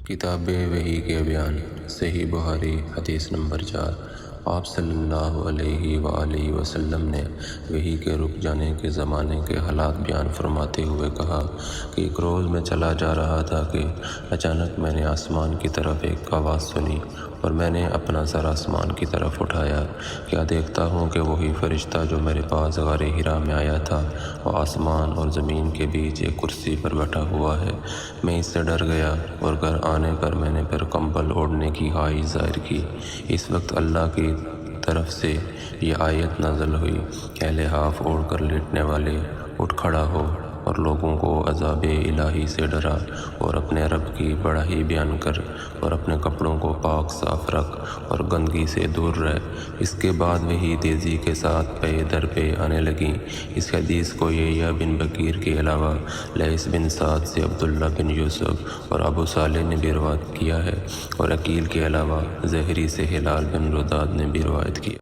کتاب وحی کے بیان، صحیح بخاری حدیث نمبر 4۔ آپ صلی اللہ علیہ وآلہ وسلم نے وحی کے رک جانے کے زمانے کے حالات بیان فرماتے ہوئے کہا کہ ایک روز میں چلا جا رہا تھا کہ اچانک میں نے آسمان کی طرف ایک آواز سنی اور میں نے اپنا سر آسمان کی طرف اٹھایا۔ کیا دیکھتا ہوں کہ وہی فرشتہ جو میرے پاس غار حرا میں آیا تھا وہ آسمان اور زمین کے بیچ ایک کرسی پر بیٹھا ہوا ہے۔ میں اس سے ڈر گیا اور گھر آنے پر میں نے پھر کمبل اوڑھنے کی خواہش ظاہر کی۔ اس وقت اللہ کی طرف سے یہ آیت نازل ہوئی، اے لحاف اوڑھ کر لیٹنے والے، اٹھ کھڑا ہو اور لوگوں کو عذاب الہی سے ڈرا اور اپنے رب کی بڑائی بیان کر اور اپنے کپڑوں کو پاک صاف رکھ اور گندگی سے دور رہ۔ اس کے بعد وہی تیزی کے ساتھ پے در پے آنے لگیں۔ اس حدیث کو یحییٰ بن بکیر کے علاوہ لیث بن سعد سے عبداللہ بن یوسف اور ابو صالح نے بھی روایت کیا ہے اور عقیل کے علاوہ زہری سے ہلال بن رداد نے بھی روایت کیا۔